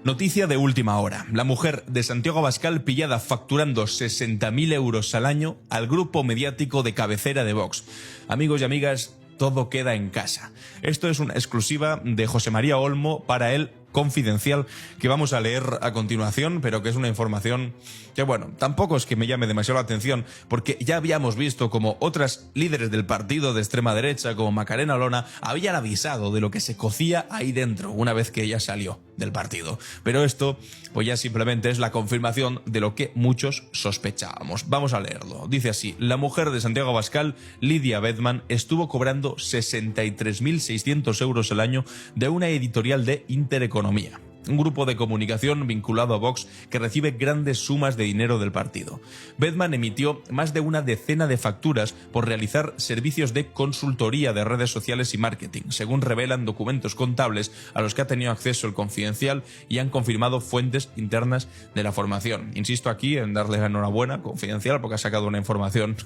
Noticia de última hora. La mujer de Santiago Abascal pillada facturando 60.000 euros al año al grupo mediático de cabecera de Vox. Amigos y amigas, todo queda en casa. Esto es una exclusiva de José María Olmo para El Confidencial, que vamos a leer a continuación, pero que es una información que, bueno, tampoco es que me llame demasiado la atención, porque ya habíamos visto como otras líderes del partido de extrema derecha, como Macarena Olona, habían avisado de lo que se cocía ahí dentro una vez que ella salió del partido. Pero esto, pues ya simplemente es la confirmación de lo que muchos sospechábamos. Vamos a leerlo. Dice así: la mujer de Santiago Abascal, Lidia Bedman, estuvo cobrando 63.600 euros al año de una editorial de Intereconomía, un grupo de comunicación vinculado a Vox que recibe grandes sumas de dinero del partido. Bedman emitió más de una decena de facturas por realizar servicios de consultoría de redes sociales y marketing, según revelan documentos contables a los que ha tenido acceso El Confidencial y han confirmado fuentes internas de la formación. Insisto aquí en darle la enhorabuena Confidencial porque ha sacado una información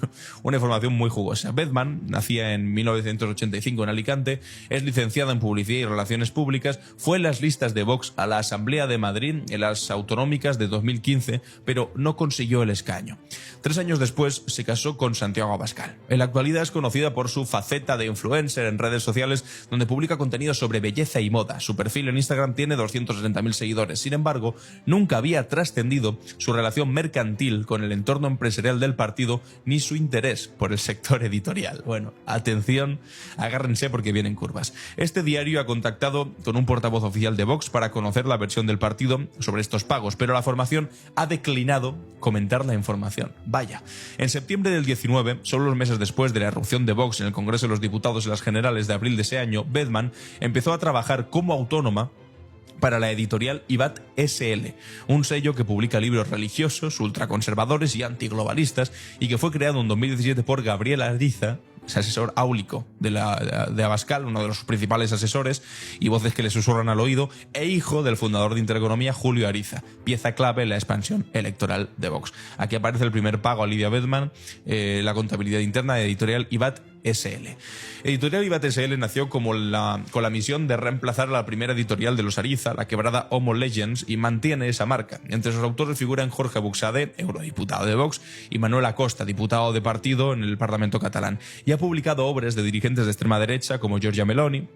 muy jugosa. Bedman nacía en 1985 en Alicante, es licenciada en Publicidad y Relaciones Públicas, fue en las listas de Vox a la Asamblea de Madrid en las autonómicas de 2015, pero no consiguió el escaño. 3 años después se casó con Santiago Abascal. En la actualidad es conocida por su faceta de influencer en redes sociales, donde publica contenido sobre belleza y moda. Su perfil en Instagram tiene 270.000 seguidores. Sin embargo, nunca había trascendido su relación mercantil con el entorno empresarial del partido ni su interés por el sector editorial. Bueno, atención, agárrense porque vienen curvas. Este diario ha contactado con un portavoz oficial de Vox para conocer la versión del partido sobre estos pagos, pero la formación ha declinado comentar la información. Vaya, en septiembre del 19, solo unos meses después de la irrupción de Vox en el Congreso de los Diputados en las Generales de abril de ese año, Bedman empezó a trabajar como autónoma para la editorial IBAT SL, un sello que publica libros religiosos, ultraconservadores y antiglobalistas, y que fue creado en 2017 por Gabriel Ariza, asesor áulico de Abascal, uno de los principales asesores y voces que le susurran al oído, e hijo del fundador de Intereconomía, Julio Ariza, pieza clave en la expansión electoral de Vox. Aquí aparece el primer pago a Lidia Bedman, la contabilidad interna de editorial IBAT SL. Editorial IBAT SL nació con la misión de reemplazar a la primera editorial de los Ariza, la quebrada Homo Legends, y mantiene esa marca. Entre sus autores figuran Jorge Buxade, eurodiputado de Vox, y Manuel Acosta, diputado de partido en el Parlamento catalán, y ha publicado obras de dirigentes de extrema derecha como Giorgia Meloni,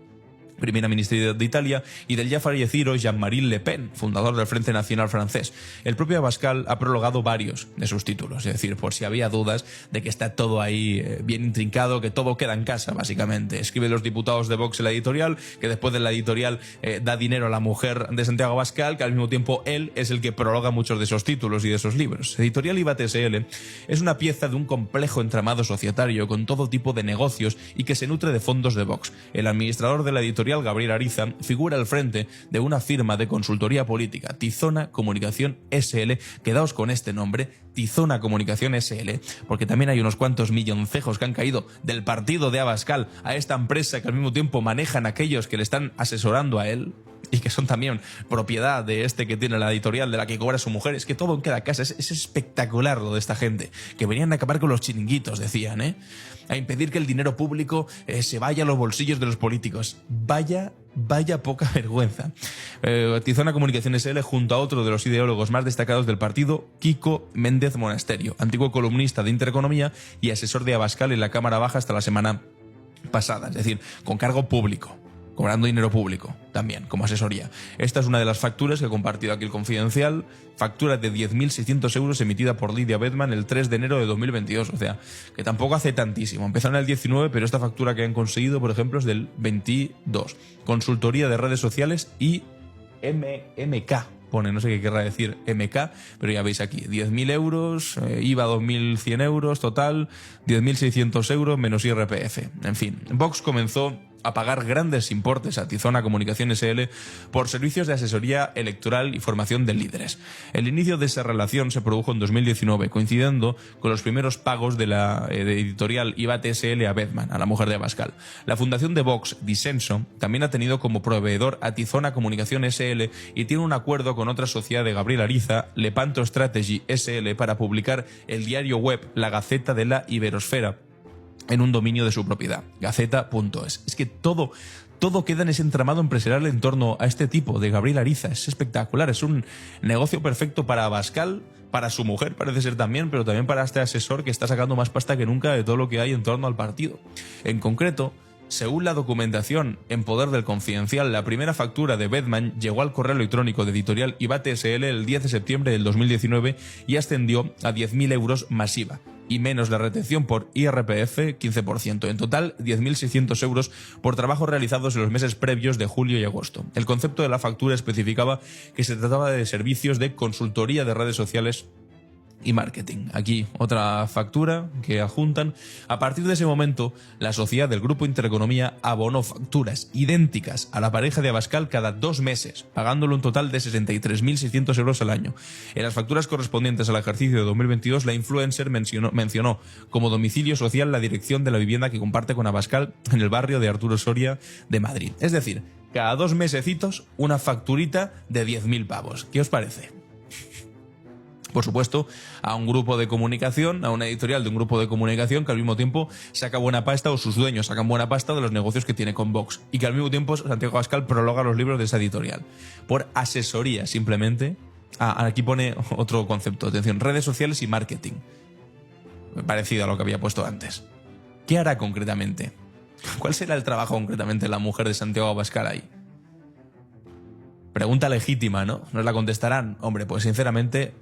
primera ministra de Italia, y del ya fallecido Jean-Marie Le Pen, fundador del Frente Nacional francés. El propio Abascal ha prologado varios de sus títulos, es decir, por si había dudas de que está todo ahí bien intrincado, que todo queda en casa, básicamente. Escribe los diputados de Vox en la editorial, que después de la editorial da dinero a la mujer de Santiago Abascal, que al mismo tiempo él es el que prologa muchos de esos títulos y de esos libros. Editorial IBAT SL es una pieza de un complejo entramado societario con todo tipo de negocios y que se nutre de fondos de Vox. El administrador de la editorial, Gabriel Ariza, figura al frente de una firma de consultoría política, Tizona Comunicación SL. Quedaos con este nombre, Tizona Comunicación SL, porque también hay unos cuantos milloncejos que han caído del partido de Abascal a esta empresa que al mismo tiempo manejan aquellos que le están asesorando a él y que son también propiedad de este que tiene la editorial de la que cobra su mujer. Es que todo queda a casa. Es espectacular lo de esta gente, que venían a acabar con los chiringuitos, decían, a impedir que el dinero público se vaya a los bolsillos de los políticos. Vaya poca vergüenza. Tizona Comunicación SL junto a otro de los ideólogos más destacados del partido, Kiko Méndez Monasterio, antiguo columnista de Intereconomía y asesor de Abascal en la Cámara Baja hasta la semana pasada, es decir, con cargo público, cobrando dinero público también como asesoría. Esta es una de las facturas que ha compartido aquí El Confidencial, factura de 10.600 euros emitida por Lidia Bedman el 3 de enero de 2022, o sea, que tampoco hace tantísimo. Empezaron en el 19, pero esta factura que han conseguido, por ejemplo, es del 22. Consultoría de redes sociales y MK. Pone, no sé qué querrá decir MK, pero ya veis aquí, 10.000 euros, IVA 2.100 euros, total 10.600 euros menos IRPF. En fin, Vox comenzó a pagar grandes importes a Tizona Comunicación SL por servicios de asesoría electoral y formación de líderes. El inicio de esa relación se produjo en 2019, coincidiendo con los primeros pagos de la editorial IBAT SL a Bedman, a la mujer de Abascal. La fundación de Vox, Disenso, también ha tenido como proveedor a Tizona Comunicación SL y tiene un acuerdo con otra sociedad de Gabriel Ariza, Lepanto Strategy SL, para publicar el diario web La Gaceta de la Iberosfera en un dominio de su propiedad, gaceta.es. Es que todo todo queda en ese entramado empresarial en torno a este tipo de Gabriel Ariza. Es espectacular, es un negocio perfecto para Abascal, para su mujer parece ser también, pero también para este asesor que está sacando más pasta que nunca de todo lo que hay en torno al partido. En concreto, según la documentación en poder del Confidencial, la primera factura de Bedman llegó al correo electrónico de Editorial Ibate SL el 10 de septiembre del 2019 y ascendió a 10.000 euros masiva, y menos la retención por IRPF 15%. En total, 10.600 euros por trabajos realizados en los meses previos de julio y agosto. El concepto de la factura especificaba que se trataba de servicios de consultoría de redes sociales y marketing. Aquí otra factura que adjuntan. A partir de ese momento, la sociedad del Grupo Intereconomía abonó facturas idénticas a la pareja de Abascal cada 2 meses, pagándole un total de 63.600 euros al año. En las facturas correspondientes al ejercicio de 2022, la influencer mencionó como domicilio social la dirección de la vivienda que comparte con Abascal en el barrio de Arturo Soria de Madrid. Es decir, cada 2 mesecitos una facturita de 10.000 pavos. ¿Qué os parece? Por supuesto, a un grupo de comunicación, a una editorial de un grupo de comunicación que al mismo tiempo saca buena pasta, o sus dueños sacan buena pasta de los negocios que tiene con Vox, y que al mismo tiempo Santiago Abascal prologa los libros de esa editorial. Por asesoría, simplemente. Aquí pone otro concepto, atención, redes sociales y marketing. Parecido a lo que había puesto antes. ¿Qué hará concretamente? ¿Cuál será el trabajo concretamente de la mujer de Santiago Abascal ahí? Pregunta legítima, ¿no? ¿Nos la contestarán? Hombre, pues sinceramente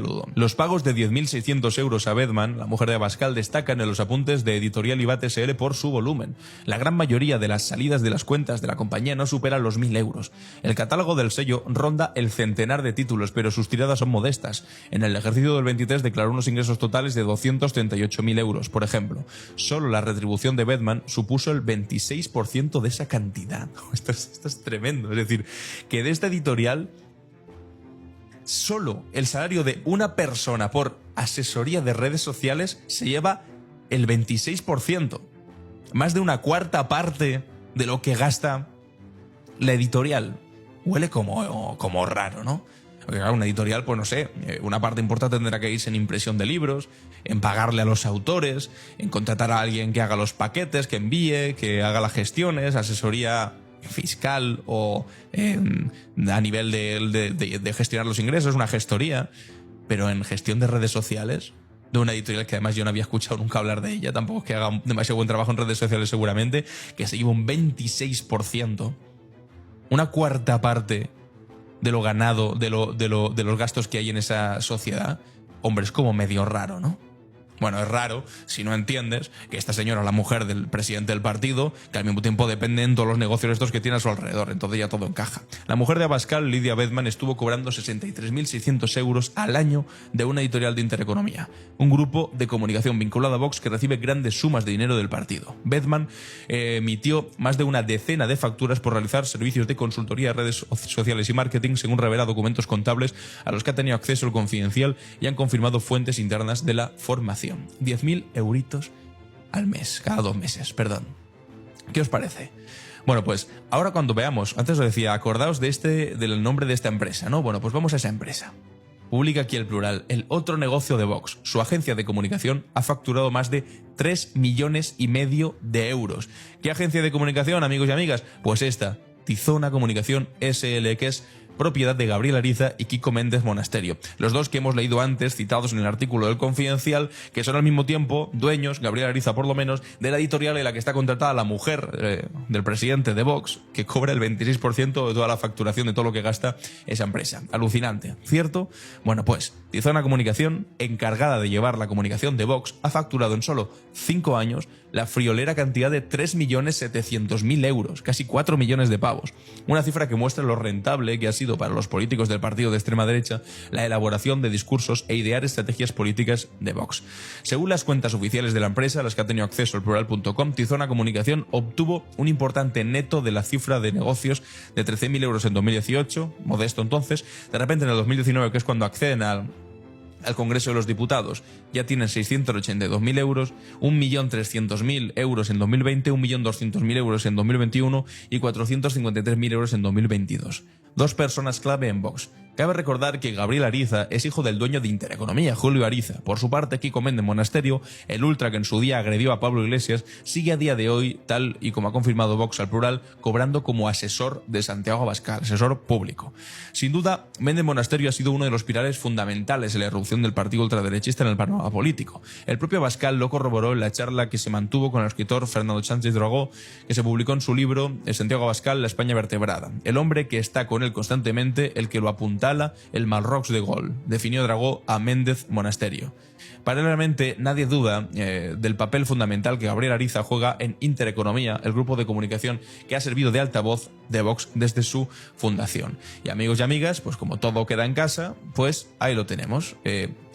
lo dudo. Los pagos de 10.600 euros a Bedman, la mujer de Abascal, destacan en los apuntes de Editorial Ibate SL por su volumen. La gran mayoría de las salidas de las cuentas de la compañía no superan los 1.000 euros. El catálogo del sello ronda el centenar de títulos, pero sus tiradas son modestas. En el ejercicio del 23 declaró unos ingresos totales de 238.000 euros, por ejemplo. Solo la retribución de Bedman supuso el 26% de esa cantidad. Esto es tremendo. Es decir, que de esta editorial, solo el salario de una persona por asesoría de redes sociales se lleva el 26%. Más de una cuarta parte de lo que gasta la editorial. Huele como raro, ¿no? Porque claro, una editorial, pues no sé, una parte importante tendrá que irse en impresión de libros, en pagarle a los autores, en contratar a alguien que haga los paquetes, que envíe, que haga las gestiones, asesoría fiscal o a nivel de gestionar los ingresos, una gestoría. Pero en gestión de redes sociales, de una editorial que además yo no había escuchado nunca hablar de ella, tampoco es que haga demasiado buen trabajo en redes sociales seguramente, que se lleva un 26%, una cuarta parte de lo ganado, de los gastos que hay en esa sociedad. Hombre, es como medio raro, ¿no? Bueno, es raro si no entiendes que esta señora es la mujer del presidente del partido, que al mismo tiempo dependen todos los negocios estos que tiene a su alrededor, entonces ya todo encaja. La mujer de Abascal, Lidia Bedman, estuvo cobrando 63.600 euros al año de una editorial de Intereconomía, un grupo de comunicación vinculado a Vox que recibe grandes sumas de dinero del partido. Bedman emitió más de una decena de facturas por realizar servicios de consultoría de redes sociales y marketing, según revela documentos contables a los que ha tenido acceso el Confidencial y han confirmado fuentes internas de la formación. 10.000 euritos al mes, cada 2 meses, perdón. ¿Qué os parece? Bueno, pues ahora cuando veamos, antes os decía, acordaos del nombre de esta empresa, ¿no? Bueno, pues vamos a esa empresa. Publica aquí el plural, el otro negocio de Vox. Su agencia de comunicación ha facturado más de 3,5 millones de euros. ¿Qué agencia de comunicación, amigos y amigas? Pues esta, Tizona Comunicación SL, que es propiedad de Gabriel Ariza y Kiko Méndez Monasterio. Los dos que hemos leído antes, citados en el artículo del Confidencial, que son al mismo tiempo dueños, Gabriel Ariza por lo menos, de la editorial en la que está contratada la mujer del presidente de Vox, que cobra el 26% de toda la facturación de todo lo que gasta esa empresa. Alucinante, ¿cierto? Bueno, pues Tizona Comunicación, encargada de llevar la comunicación de Vox, ha facturado en solo 5 años la friolera cantidad de 3.700.000 euros, casi 4 millones de pavos. Una cifra que muestra lo rentable que ha sido para los políticos del partido de extrema derecha la elaboración de discursos e idear estrategias políticas de Vox. Según las cuentas oficiales de la empresa, a las que ha tenido acceso el plural.com, Tizona Comunicación obtuvo un importante neto de la cifra de negocios de 13.000 euros en 2018, modesto entonces. De repente en el 2019, que es cuando acceden al Congreso de los Diputados, ya tienen 682.000 euros, 1.300.000 euros en 2020, 1.200.000 euros en 2021 y 453.000 euros en 2022. 2 personas clave en Vox, Cabe recordar que Gabriel Ariza es hijo del dueño de Intereconomía, Julio Ariza. Por su parte, Kiko Méndez Monasterio, el ultra que en su día agredió a Pablo Iglesias, sigue a día de hoy, tal y como ha confirmado Vox al plural, cobrando como asesor de Santiago Abascal, asesor público. Sin duda, Méndez Monasterio ha sido uno de los pilares fundamentales en la irrupción del partido ultraderechista en el panorama político. El propio Abascal lo corroboró en la charla que se mantuvo con el escritor Fernando Sánchez Dragó, que se publicó en su libro Santiago Abascal, la España vertebrada. El hombre que está con él constantemente, el que lo apuntala, el Malrox de Gol, definió Dragó a Méndez Monasterio. Paralelamente, nadie duda del papel fundamental que Gabriel Ariza juega en Intereconomía, el grupo de comunicación que ha servido de altavoz de Vox desde su fundación. Y amigos y amigas, pues como todo queda en casa, pues ahí lo tenemos.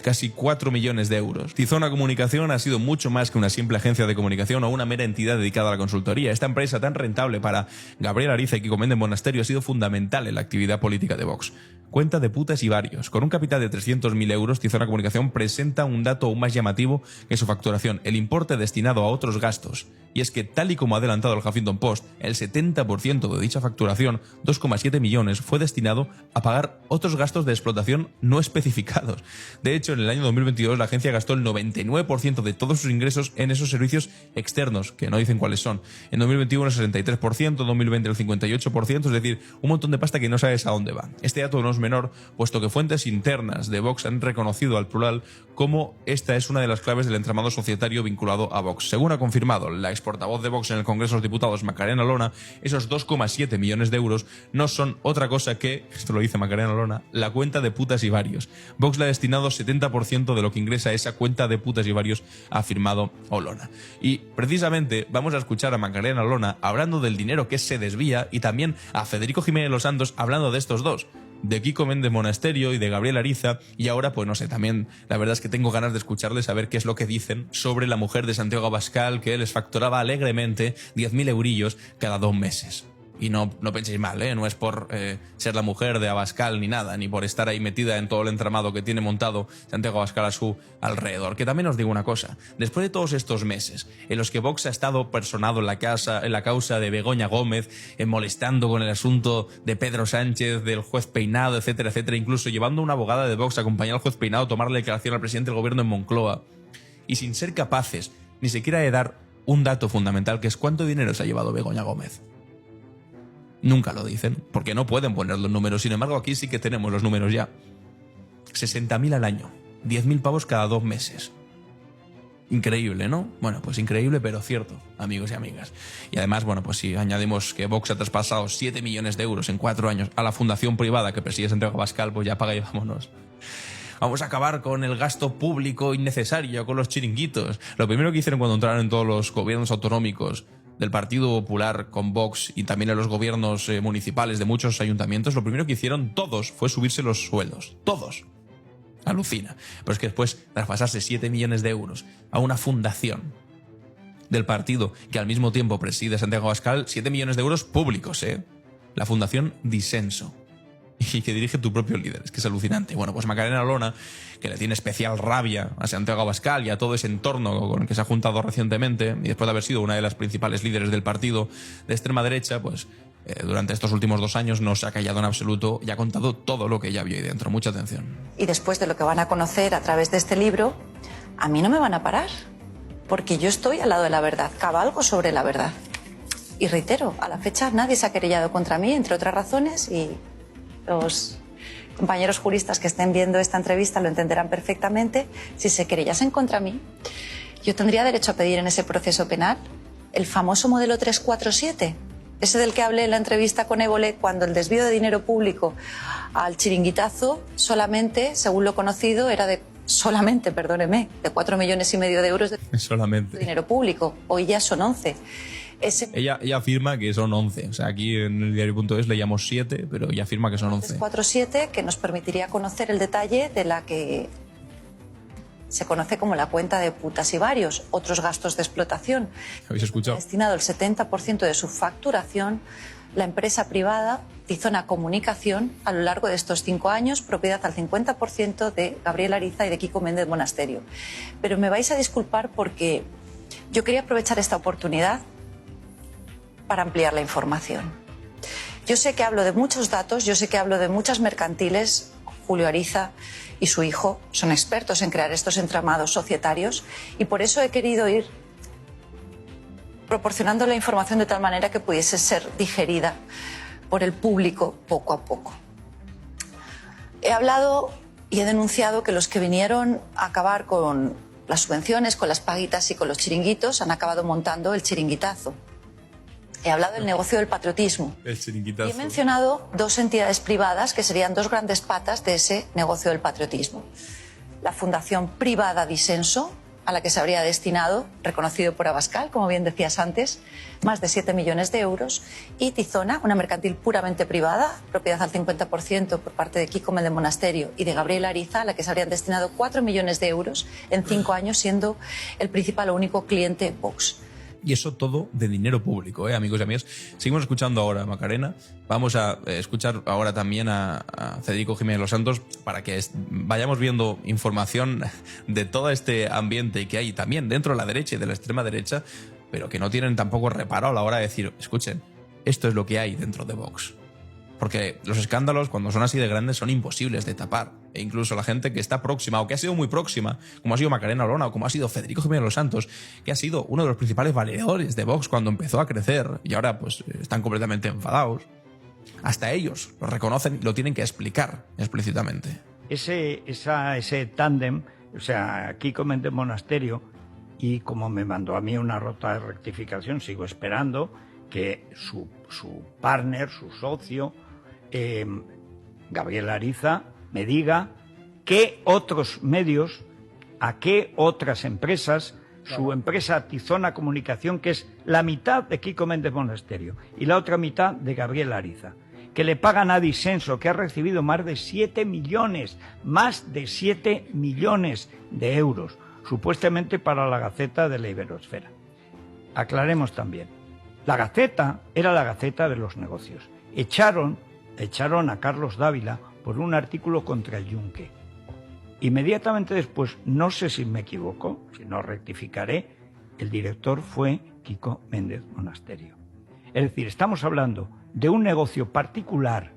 Casi 4 millones de euros. Tizona Comunicación ha sido mucho más que una simple agencia de comunicación o una mera entidad dedicada a la consultoría. Esta empresa tan rentable para Gabriel Ariza y Kiko Méndez Monasterio ha sido fundamental en la actividad política de Vox. Cuenta de putas y varios. Con un capital de 300.000 euros, Tizona Comunicación presenta un dato aún más llamativo que su facturación, el importe destinado a otros gastos. Y es que, tal y como ha adelantado el Huffington Post, el 70% de dicha facturación, 2,7 millones, fue destinado a pagar otros gastos de explotación no especificados. De hecho, en el año 2022 la agencia gastó el 99% de todos sus ingresos en esos servicios externos, que no dicen cuáles son. En 2021 el 63%, en 2020 el 58%, es decir, un montón de pasta que no sabes a dónde va. Este dato no es menor, puesto que fuentes internas de Vox han reconocido al plural cómo esta es una de las claves del entramado societario vinculado a Vox. Según ha confirmado la portavoz de Vox en el Congreso de los Diputados, Macarena Olona, esos 2,7 millones de euros no son otra cosa que, esto lo dice Macarena Olona, la cuenta de putas y varios. Vox le ha destinado 70% de lo que ingresa a esa cuenta de putas y varios, ha afirmado Olona. Y precisamente vamos a escuchar a Macarena Olona hablando del dinero que se desvía y también a Federico Jiménez Los Santos hablando de estos dos, de Kiko Méndez Monasterio y de Gabriel Ariza, y ahora pues no sé, también la verdad es que tengo ganas de escucharles a ver qué es lo que dicen sobre la mujer de Santiago Abascal, que les facturaba alegremente 10.000 eurillos cada 2 meses. Y no penséis mal, no es por ser la mujer de Abascal ni nada, ni por estar ahí metida en todo el entramado que tiene montado Santiago Abascal a su alrededor. Que también os digo una cosa, después de todos estos meses en los que Vox ha estado personado en la causa de Begoña Gómez, molestando con el asunto de Pedro Sánchez, del juez Peinado, etcétera, etcétera, incluso llevando a una abogada de Vox a acompañar al juez Peinado a tomar la declaración al presidente del gobierno en Moncloa, y sin ser capaces ni siquiera de dar un dato fundamental, que es cuánto dinero se ha llevado Begoña Gómez. Nunca lo dicen, porque no pueden poner los números. Sin embargo, aquí sí que tenemos los números ya. 60.000 al año, 10.000 pavos cada 2 meses. Increíble, ¿no? Bueno, pues increíble, pero cierto, amigos y amigas. Y además, bueno, pues si añadimos que Vox ha traspasado 7 millones de euros en 4 años a la fundación privada que preside Santiago Abascal, pues ya paga y vámonos. Vamos a acabar con el gasto público innecesario, con los chiringuitos. Lo primero que hicieron cuando entraron en todos los gobiernos autonómicos del Partido Popular con Vox y también en los gobiernos municipales de muchos ayuntamientos, lo primero que hicieron todos fue subirse los sueldos. Todos. Alucina. Pero es que después traspasarse 7 millones de euros a una fundación del partido que al mismo tiempo preside Santiago Abascal, 7 millones de euros públicos, la Fundación Disenso. Y que dirige tu propio líder, es que es alucinante. Bueno, pues Macarena Olona, que le tiene especial rabia a Santiago Abascal y a todo ese entorno con el que se ha juntado recientemente, y después de haber sido una de las principales líderes del partido de extrema derecha, pues durante estos últimos 2 años no se ha callado en absoluto y ha contado todo lo que ella vio ahí dentro. Mucha atención. Y después de lo que van a conocer a través de este libro, a mí no me van a parar, porque yo estoy al lado de la verdad, cabalgo sobre la verdad. Y reitero, a la fecha nadie se ha querellado contra mí, entre otras razones, y los compañeros juristas que estén viendo esta entrevista lo entenderán perfectamente. Si se querellasen contra mí, yo tendría derecho a pedir en ese proceso penal el famoso modelo 347, ese del que hablé en la entrevista con Évole, cuando el desvío de dinero público al chiringuitazo solamente, según lo conocido, era de 4,5 millones de euros de dinero público. Hoy ya son 11. Ella afirma que son 11. O sea, aquí en el diario.es leíamos 7, pero ella afirma que son 11. 47, que nos permitiría conocer el detalle de la que se conoce como la cuenta de putas y varios, otros gastos de explotación. ¿Habéis escuchado? Ha destinado el 70% de su facturación la empresa privada Tizona Comunicación a lo largo de estos 5 años, propiedad al 50% de Gabriel Ariza y de Kiko Méndez Monasterio. Pero me vais a disculpar porque yo quería aprovechar esta oportunidad para ampliar la información. Yo sé que hablo de muchos datos, yo sé que hablo de muchas mercantiles. Julio Ariza y su hijo son expertos en crear estos entramados societarios y por eso he querido ir proporcionando la información de tal manera que pudiese ser digerida por el público poco a poco. He hablado y he denunciado que los que vinieron a acabar con las subvenciones, con las paguitas y con los chiringuitos han acabado montando el chiringuitazo. He hablado del negocio del patriotismo. El chiringuitazo. Y he mencionado dos entidades privadas que serían dos grandes patas de ese negocio del patriotismo. La Fundación Privada Disenso, a la que se habría destinado, reconocido por Abascal, como bien decías antes, más de 7 millones de euros, y Tizona, una mercantil puramente privada, propiedad al 50% por parte de Kiko Méndez Monasterio y de Gabriel Ariza, a la que se habrían destinado 4 millones de euros en 5 años, siendo el principal o único cliente Vox. Y eso todo de dinero público, amigos y amigas. Seguimos escuchando ahora a Macarena. Vamos a escuchar ahora también a Federico Jiménez Los Santos para que vayamos viendo información de todo este ambiente que hay también dentro de la derecha y de la extrema derecha, pero que no tienen tampoco reparo a la hora de decir, escuchen, esto es lo que hay dentro de Vox. Porque los escándalos, cuando son así de grandes, son imposibles de tapar. E incluso la gente que está próxima, o que ha sido muy próxima, como ha sido Macarena Olona, o como ha sido Federico Jiménez Los Santos, que ha sido uno de los principales valedores de Vox cuando empezó a crecer, y ahora pues están completamente enfadados, hasta ellos lo reconocen y lo tienen que explicar explícitamente. Ese tándem, o sea, Kiko Méndez Monasterio, y como me mandó a mí una nota de rectificación, sigo esperando que su partner, su socio, Gabriel Ariza, me diga qué otros medios, a qué otras empresas, su empresa Tizona Comunicación, que es la mitad de Kiko Méndez Monasterio y la otra mitad de Gabriel Ariza, que le pagan a Disenso, que ha recibido más de 7 millones de euros, supuestamente para la Gaceta de la Iberosfera. Aclaremos también, la Gaceta era la Gaceta de los negocios. Echaron a Carlos Dávila por un artículo contra el Yunque. Inmediatamente después, no sé si me equivoco, si no rectificaré, el director fue Kiko Méndez Monasterio. Es decir, estamos hablando de un negocio particular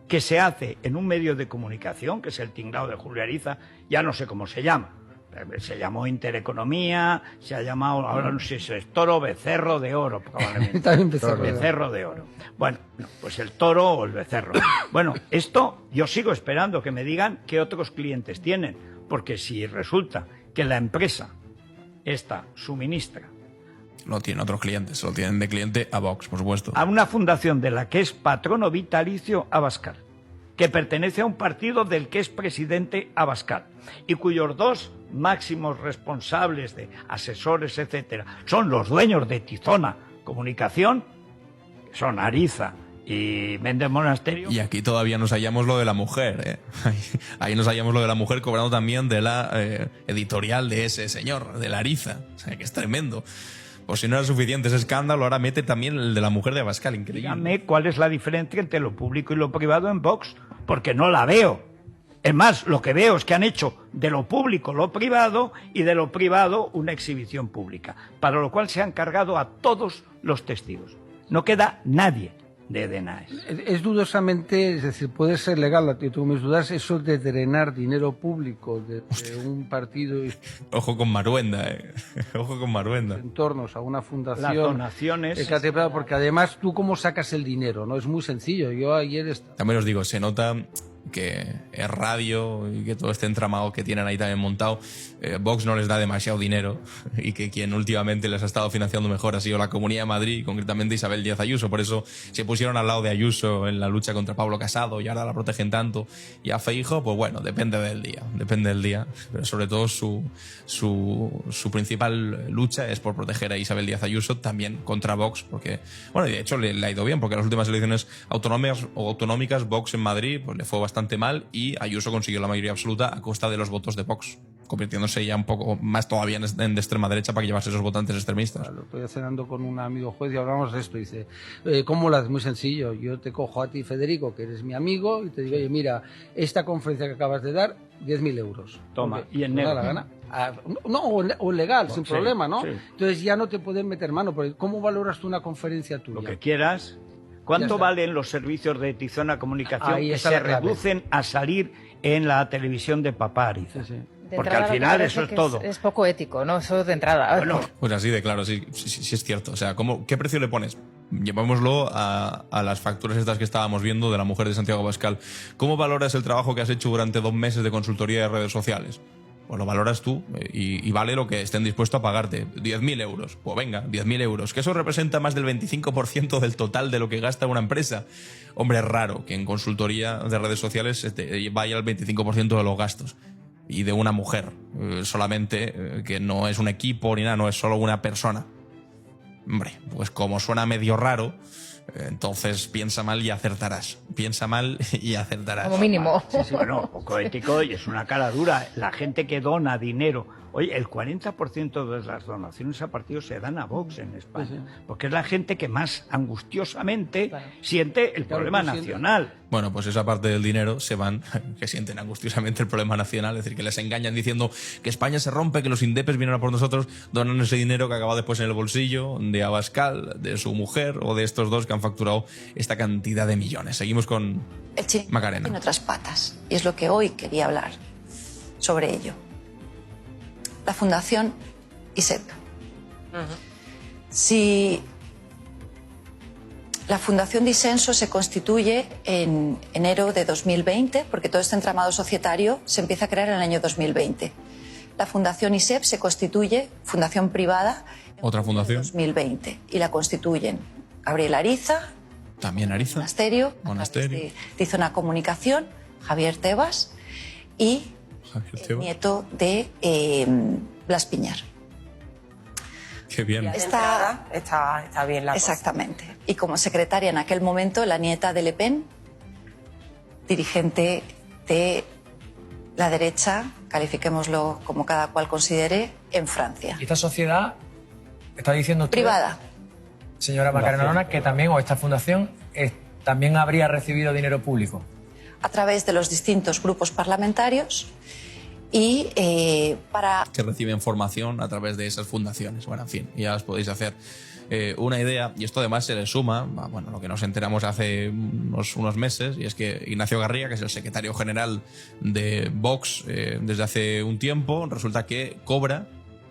que se hace en un medio de comunicación, que es el tinglao de Julio Ariza, ya no sé cómo se llama. Se llamó Intereconomía, se ha llamado, ahora no sé si es Toro, Becerro de Oro, probablemente. También Becerro de Oro. Bueno, pues el toro o el becerro. Bueno, esto yo sigo esperando que me digan qué otros clientes tienen, porque si resulta que la empresa esta suministra... No tiene otros clientes, lo tienen de cliente a Vox, por supuesto. A una fundación de la que es patrono vitalicio Abascal, que pertenece a un partido del que es presidente Abascal y cuyos dos máximos responsables de asesores, etcétera, son los dueños de Tizona Comunicación, que son Ariza y Méndez Monasterio. Y aquí todavía nos hallamos lo de la mujer, Ahí nos hallamos lo de la mujer cobrando también de la editorial de ese señor, de la Ariza. O sea, que es tremendo. Por si no era suficiente ese escándalo, ahora mete también el de la mujer de Abascal, increíble. Dígame cuál es la diferencia entre lo público y lo privado en Vox, porque no la veo. Es más, lo que veo es que han hecho de lo público lo privado y de lo privado una exhibición pública, para lo cual se han cargado a todos los testigos. No queda nadie de DNAES. Es dudosamente, es decir, puede ser legal, yo tengo mis dudas, eso de drenar dinero público de un partido... Ojo con Maruenda, Ojo con Maruenda. ...entornos a una fundación... Las donaciones... porque además, ¿tú cómo sacas el dinero? No es muy sencillo. Yo ayer... También os digo, se nota que es radio y que todo este entramado que tienen ahí también montado, Vox no les da demasiado dinero y que quien últimamente les ha estado financiando mejor ha sido la Comunidad de Madrid, concretamente Isabel Díaz Ayuso. Por eso se pusieron al lado de Ayuso en la lucha contra Pablo Casado y ahora la protegen tanto. Y a Feijóo, pues bueno, depende del día. Pero sobre todo su principal lucha es por proteger a Isabel Díaz Ayuso, también contra Vox, porque, bueno, y de hecho le ha ido bien, porque en las últimas elecciones autonómicas Vox en Madrid pues le fue bastante mal y Ayuso consiguió la mayoría absoluta a costa de los votos de Vox, convirtiéndose ya un poco más todavía en de extrema derecha para que llevarse esos votantes extremistas. Claro, estoy cenando con un amigo juez y hablamos de esto. Dice, ¿cómo lo haces? Muy sencillo. Yo te cojo a ti, Federico, que eres mi amigo, y te digo, oye, mira, esta conferencia que acabas de dar, 10.000 euros. Toma, porque, y en negro. Da la gana. No, o legal, sin problema, ¿no? Sí. Entonces ya no te pueden meter mano. Porque ¿cómo valoras tú una conferencia tuya? Lo que quieras. ¿Cuánto valen los servicios de Tizona Comunicación Ahí que está se la clave. reducen a salir en la televisión de Papá Ariza? Sí, sí. De Porque entrada, al me final parece eso es que todo. Es poco ético, ¿no? Eso de entrada. Bueno, Pues así de claro, sí es cierto. O sea, ¿qué precio le pones? Llevámoslo a las facturas estas que estábamos viendo de la mujer de Santiago Abascal. ¿Cómo valoras el trabajo que has hecho durante 2 meses de consultoría de redes sociales? Pues lo valoras tú y vale lo que estén dispuestos a pagarte. 10.000 euros. Pues venga, 10.000 euros. Que eso representa más del 25% del total de lo que gasta una empresa. Hombre, es raro que en consultoría de redes sociales vaya el 25% de los gastos. Y de una mujer, solamente, que no es un equipo ni nada, no es solo una persona. Hombre, pues como suena medio raro, entonces piensa mal y acertarás. Piensa mal y acertarás. Como mínimo. sí, bueno, poco ético y es una cara dura. La gente que dona dinero. Oye, el 40% de las donaciones a partidos se dan a Vox en España. Sí, sí. Porque es la gente que más angustiosamente Claro. siente el Claro, problema tú sientes. nacional. Bueno, pues esa parte del dinero se van, que sienten angustiosamente el problema nacional, es decir, que les engañan diciendo que España se rompe, que los indepes vienen a por nosotros, donan ese dinero que acaba después en el bolsillo de Abascal, de su mujer o de estos dos que han facturado esta cantidad de millones. Seguimos con El chiringuito Macarena. tiene otras patas y es lo que hoy quería hablar sobre ello. La Fundación ISEP. Si la Fundación Disenso se constituye en enero de 2020, porque todo este entramado societario se empieza a crear en el año 2020. La Fundación ISEP se constituye, fundación privada, en Otra junio de fundación. 2020 y la constituyen Gabriel Ariza, También Ariza. Monasterio, Monasterio. a través de Tizona Comunicación, Javier Tebas y Javier el Tebas. nieto de Blas Piñar. Qué bien. Está bien la cosa. exactamente. Y como secretaria en aquel momento, la nieta de Le Pen, dirigente de la derecha, califiquémoslo como cada cual considere, en Francia. Y esta sociedad está diciendo usted, Privada. señora Macarena Olona, que también, o esta fundación, también habría recibido dinero público. A través de los distintos grupos parlamentarios y para Que reciben formación a través de esas fundaciones. Bueno, en fin, ya os podéis hacer una idea. Y esto además se le suma, bueno, lo que nos enteramos hace unos meses, y es que Ignacio Garriga, que es el secretario general de Vox desde hace un tiempo, resulta que cobra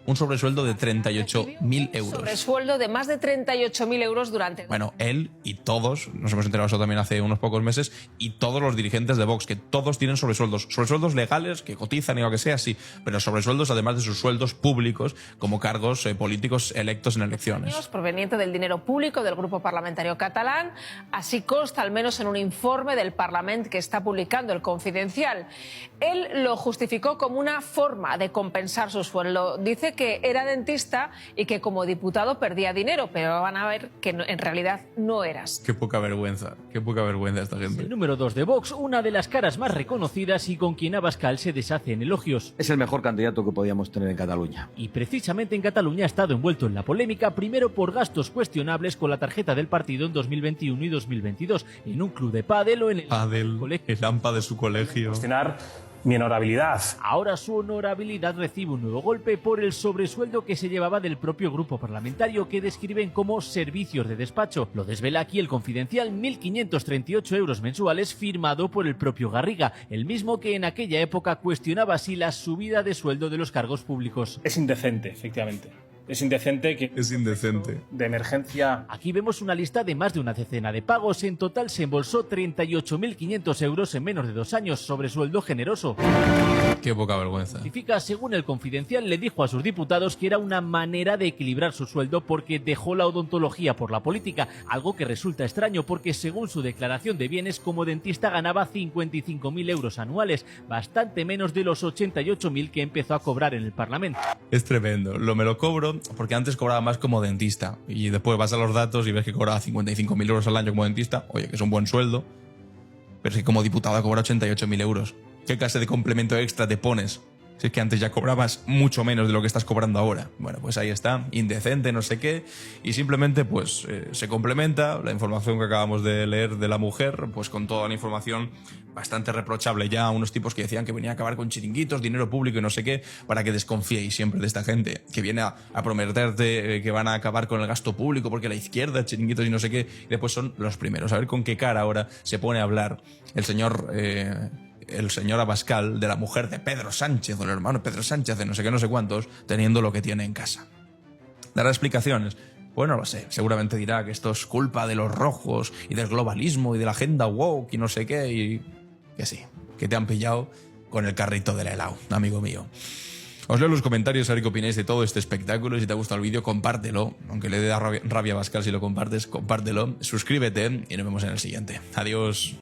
un sobresueldo de 38.000 euros. Sobresueldo de más de 38.000 euros durante... Bueno, él y todos, nos hemos enterado eso también hace unos pocos meses, y todos los dirigentes de Vox, que todos tienen sobresueldos legales, que cotizan y lo que sea, sí, pero sobresueldos además de sus sueldos públicos como cargos políticos electos en elecciones. Proveniente del dinero público del grupo parlamentario catalán. Así consta al menos en un informe del Parlamento que está publicando El Confidencial. Él lo justificó como una forma de compensar su sueldo. Dice que era dentista y que como diputado perdía dinero, pero van a ver que en realidad no eras. Qué poca vergüenza esta gente. El número 2 de Vox, una de las caras más reconocidas y con quien Abascal se deshace en elogios. Es el mejor candidato que podíamos tener en Cataluña. Y precisamente en Cataluña ha estado envuelto en la polémica, primero por gastos cuestionables con la tarjeta del partido en 2021 y 2022, en un club de pádel o en el colegio. El AMPA de su colegio. Cuestionar mi honorabilidad. Ahora su honorabilidad recibe un nuevo golpe por el sobresueldo que se llevaba del propio grupo parlamentario, que describen como servicios de despacho. Lo desvela aquí El Confidencial, 1.538 euros mensuales, firmado por el propio Garriga, el mismo que en aquella época cuestionaba así la subida de sueldo de los cargos públicos. Es indecente, efectivamente. Es indecente que... Es indecente. De emergencia... Aquí vemos una lista de más de una decena de pagos. En total se embolsó 38.500 euros en menos de 2 años, sobresueldo generoso. Qué poca vergüenza. Justifica, según El Confidencial, le dijo a sus diputados que era una manera de equilibrar su sueldo porque dejó la odontología por la política, algo que resulta extraño porque según su declaración de bienes como dentista ganaba 55.000 euros anuales, bastante menos de los 88.000 que empezó a cobrar en el Parlamento. Es tremendo. Me lo cobro porque antes cobraba más como dentista y después vas a los datos y ves que cobraba 55.000 euros al año como dentista. Oye, que es un buen sueldo, pero es que como diputado cobra 88.000 euros. ¿Qué clase de complemento extra te pones Si es que antes ya cobrabas mucho menos de lo que estás cobrando ahora. Bueno, pues ahí está, indecente, no sé qué, y simplemente pues se complementa la información que acabamos de leer de la mujer, pues con toda la información bastante reprochable ya, unos tipos que decían que venía a acabar con chiringuitos, dinero público y no sé qué, para que desconfiéis siempre de esta gente que viene a prometerte que van a acabar con el gasto público porque la izquierda, chiringuitos y no sé qué, y después son los primeros. A ver con qué cara ahora se pone a hablar el señor Abascal de la mujer de Pedro Sánchez o el hermano de Pedro Sánchez de no sé qué, no sé cuántos, teniendo lo que tiene en casa. ¿Dará explicaciones? Pues no lo sé, seguramente dirá que esto es culpa de los rojos y del globalismo y de la agenda woke y no sé qué, y que sí, que te han pillado con el carrito del helado, amigo mío. Os leo en los comentarios a ver qué opináis de todo este espectáculo, y si te ha gustado el vídeo, compártelo, aunque le dé rabia a Abascal si lo compartes, compártelo, suscríbete y nos vemos en el siguiente. Adiós.